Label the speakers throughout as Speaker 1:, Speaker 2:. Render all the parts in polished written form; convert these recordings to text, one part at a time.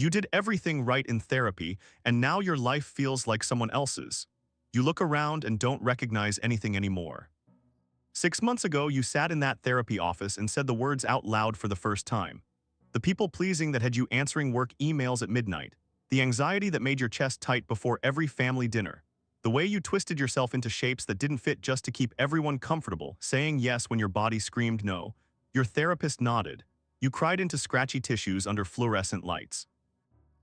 Speaker 1: You did everything right in therapy, and now your life feels like someone else's. You look around and don't recognize anything anymore. 6 months ago, you sat in that therapy office and said the words out loud for the first time. The people-pleasing that had you answering work emails at midnight. The anxiety that made your chest tight before every family dinner. The way you twisted yourself into shapes that didn't fit just to keep everyone comfortable, saying yes when your body screamed no. Your therapist nodded. You cried into scratchy tissues under fluorescent lights.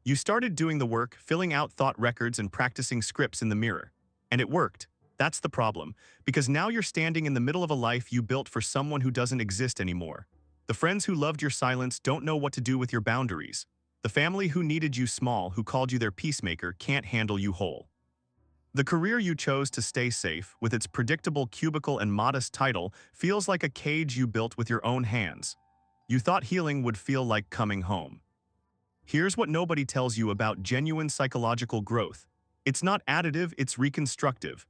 Speaker 1: You started doing the work, filling out thought records and practicing scripts in the mirror. And it worked. That's the problem, because now you're standing in the middle of a life you built for someone who doesn't exist anymore. The friends who loved your silence don't know what to do with your boundaries. The family who needed you small, who called you their peacemaker, can't handle you whole. The career you chose to stay safe, with its predictable cubicle and modest title, feels like a cage you built with your own hands. You thought healing would feel like coming home. Here's what nobody tells you about genuine psychological growth. It's not additive, it's reconstructive.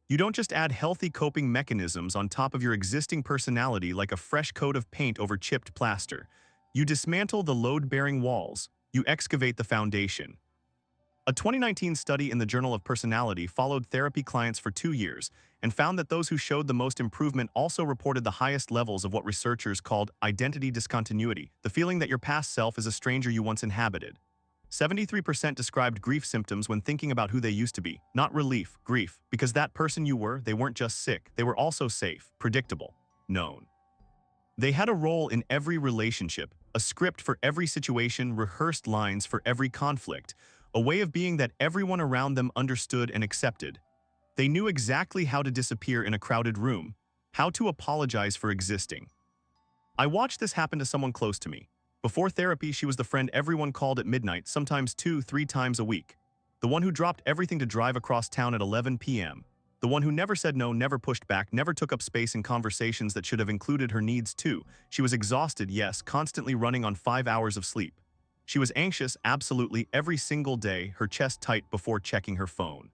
Speaker 1: You don't just add healthy coping mechanisms on top of your existing personality like a fresh coat of paint over chipped plaster. You dismantle the load-bearing walls. You excavate the foundation. A 2019 study in the Journal of Personality followed therapy clients for 2 years and found that those who showed the most improvement also reported the highest levels of what researchers called identity discontinuity, the feeling that your past self is a stranger you once inhabited. 73% described grief symptoms when thinking about who they used to be, not relief, grief, because that person you were, they weren't just sick, they were also safe, predictable, known. They had a role in every relationship, a script for every situation, rehearsed lines for every conflict, a way of being that everyone around them understood and accepted. They knew exactly how to disappear in a crowded room, how to apologize for existing. I watched this happen to someone close to me. Before therapy, she was the friend everyone called at midnight, sometimes 2-3 times a week. The one who dropped everything to drive across town at 11 p.m. The one who never said no, never pushed back, never took up space in conversations that should have included her needs too. She was exhausted, yes, constantly running on 5 hours of sleep. She was anxious, absolutely, every single day, her chest tight before checking her phone.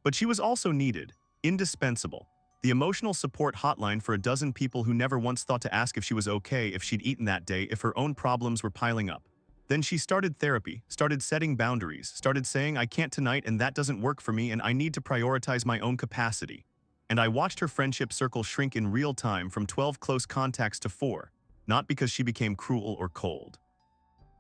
Speaker 1: But she was also needed, indispensable. The emotional support hotline for a dozen people who never once thought to ask if she was okay, if she'd eaten that day, if her own problems were piling up. Then she started therapy, started setting boundaries, started saying, I can't tonight and that doesn't work for me and I need to prioritize my own capacity. And I watched her friendship circle shrink in real time from 12 close contacts to 4, not because she became cruel or cold.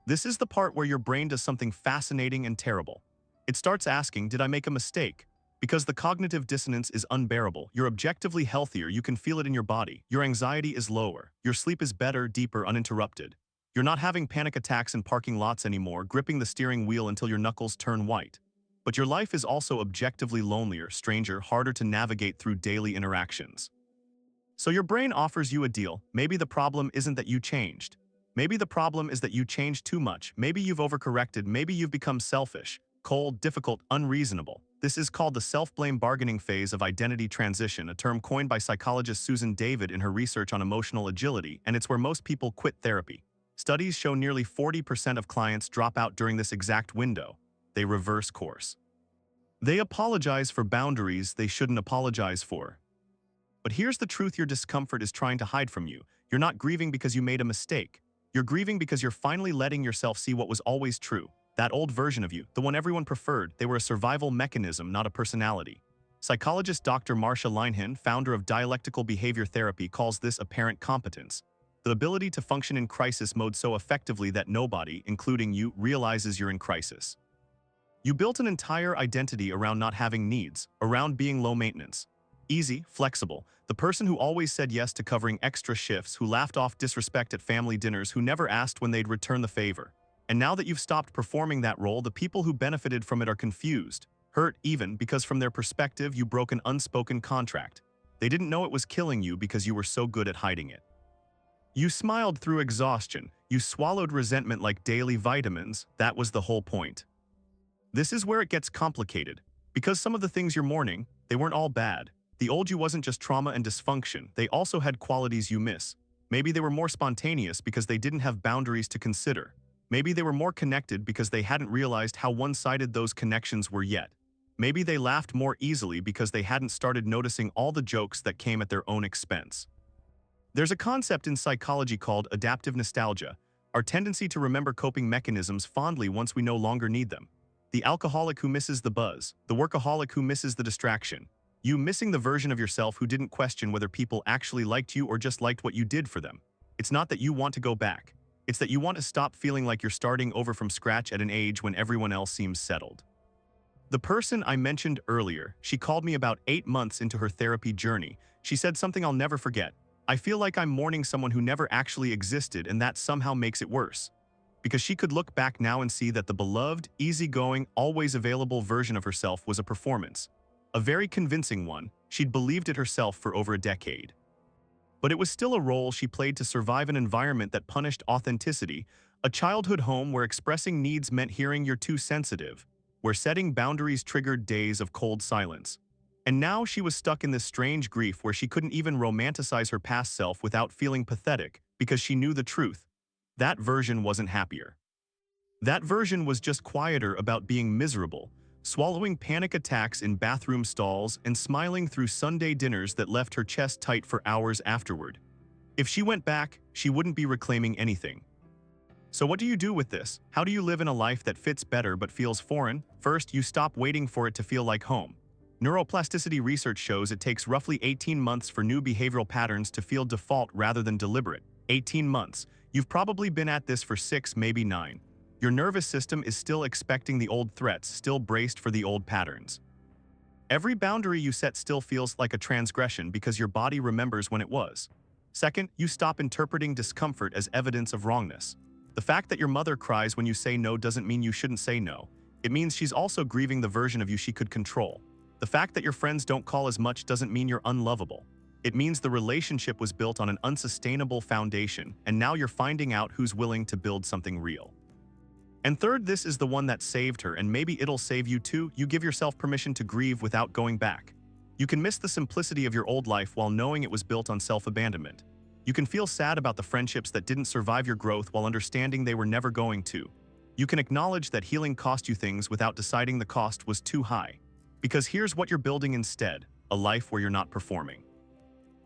Speaker 1: This is the part where your brain does something fascinating and terrible. It starts asking, did I make a mistake? Because the cognitive dissonance is unbearable. You're objectively healthier, you can feel it in your body. Your anxiety is lower. Your sleep is better, deeper, uninterrupted. You're not having panic attacks in parking lots anymore, gripping the steering wheel until your knuckles turn white. But your life is also objectively lonelier, stranger, harder to navigate through daily interactions. So your brain offers you a deal. Maybe the problem isn't that you changed. Maybe the problem is that you changed too much. Maybe you've overcorrected. Maybe you've become selfish, cold, difficult, unreasonable. This is called the self-blame bargaining phase of identity transition, a term coined by psychologist Susan David in her research on emotional agility, and it's where most people quit therapy. Studies show nearly 40% of clients drop out during this exact window. They reverse course. They apologize for boundaries they shouldn't apologize for. But here's the truth your discomfort is trying to hide from you. You're not grieving because you made a mistake. You're grieving because you're finally letting yourself see what was always true. That old version of you, the one everyone preferred, they were a survival mechanism, not a personality. Psychologist Dr. Marcia Linehan, founder of dialectical behavior therapy, calls this apparent competence. The ability to function in crisis mode so effectively that nobody, including you, realizes you're in crisis. You built an entire identity around not having needs, around being low maintenance. Easy, flexible, the person who always said yes to covering extra shifts, who laughed off disrespect at family dinners, who never asked when they'd return the favor. And now that you've stopped performing that role, the people who benefited from it are confused, hurt even, because from their perspective you broke an unspoken contract. They didn't know it was killing you because you were so good at hiding it. You smiled through exhaustion, you swallowed resentment like daily vitamins. That was the whole point. This is where it gets complicated, because some of the things you're mourning, they weren't all bad. The old you wasn't just trauma and dysfunction, they also had qualities you miss. Maybe they were more spontaneous because they didn't have boundaries to consider. Maybe they were more connected because they hadn't realized how one-sided those connections were yet. Maybe they laughed more easily because they hadn't started noticing all the jokes that came at their own expense. There's a concept in psychology called adaptive nostalgia. our tendency to remember coping mechanisms fondly once we no longer need them. The alcoholic who misses the buzz, the workaholic who misses the distraction. You missing the version of yourself who didn't question whether people actually liked you or just liked what you did for them. It's not that you want to go back. It's that you want to stop feeling like you're starting over from scratch at an age when everyone else seems settled. The person I mentioned earlier, she called me about 8 months into her therapy journey. She said something I'll never forget. I feel like I'm mourning someone who never actually existed, and that somehow makes it worse. Because she could look back now and see that the beloved, easygoing, always available version of herself was a performance. A very convincing one. She'd believed it herself for over a decade. But it was still a role she played to survive an environment that punished authenticity, a childhood home where expressing needs meant hearing you're too sensitive, where setting boundaries triggered days of cold silence. And now she was stuck in this strange grief where she couldn't even romanticize her past self without feeling pathetic because she knew the truth. That version wasn't happier. That version was just quieter about being miserable, swallowing panic attacks in bathroom stalls and smiling through Sunday dinners that left her chest tight for hours afterward. If she went back, she wouldn't be reclaiming anything. So what do you do with this? How do you live in a life that fits better but feels foreign? First, you stop waiting for it to feel like home. Neuroplasticity research shows it takes roughly 18 months for new behavioral patterns to feel default rather than deliberate. 18 months. You've probably been at this for 6, maybe 9. Your nervous system is still expecting the old threats, still braced for the old patterns. Every boundary you set still feels like a transgression because your body remembers when it was. Second, you stop interpreting discomfort as evidence of wrongness. The fact that your mother cries when you say no doesn't mean you shouldn't say no. It means she's also grieving the version of you she could control. The fact that your friends don't call as much doesn't mean you're unlovable. It means the relationship was built on an unsustainable foundation, and now you're finding out who's willing to build something real. And third, this is the one that saved her, and maybe it'll save you too. You give yourself permission to grieve without going back. You can miss the simplicity of your old life while knowing it was built on self-abandonment. You can feel sad about the friendships that didn't survive your growth while understanding they were never going to. You can acknowledge that healing cost you things without deciding the cost was too high. Because here's what you're building instead, a life where you're not performing.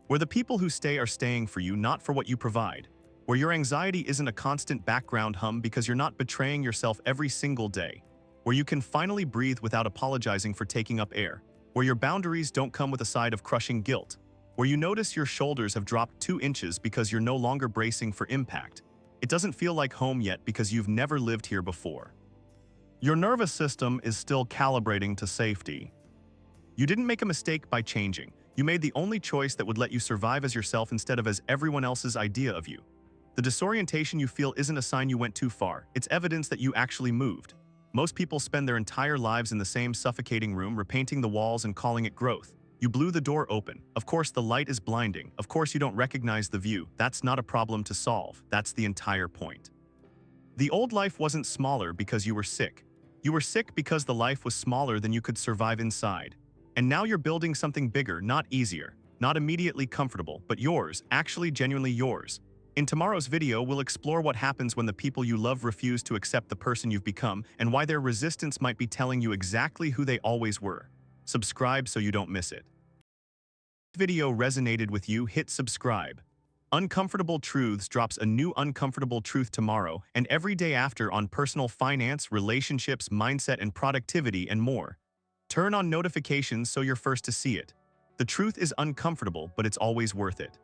Speaker 1: Where the people who stay are staying for you, not for what you provide. Where your anxiety isn't a constant background hum because you're not betraying yourself every single day. Where you can finally breathe without apologizing for taking up air. Where your boundaries don't come with a side of crushing guilt. Where you notice your shoulders have dropped 2 inches because you're no longer bracing for impact. It doesn't feel like home yet because you've never lived here before. Your nervous system is still calibrating to safety. You didn't make a mistake by changing. You made the only choice that would let you survive as yourself instead of as everyone else's idea of you. The disorientation you feel isn't a sign you went too far. It's evidence that you actually moved. Most people spend their entire lives in the same suffocating room, repainting the walls and calling it growth. You blew the door open. Of course, the light is blinding. Of course, you don't recognize the view. That's not a problem to solve. That's the entire point. The old life wasn't smaller because you were sick. You were sick because the life was smaller than you could survive inside. And now you're building something bigger, not easier, not immediately comfortable, but yours, actually genuinely yours. In tomorrow's video, we'll explore what happens when the people you love refuse to accept the person you've become and why their resistance might be telling you exactly who they always were. Subscribe so you don't miss it. If this video resonated with you, hit subscribe. Uncomfortable Truths drops a new uncomfortable truth tomorrow and every day after on personal finance, relationships, mindset, and productivity, and more. Turn on notifications so you're first to see it. The truth is uncomfortable, but it's always worth it.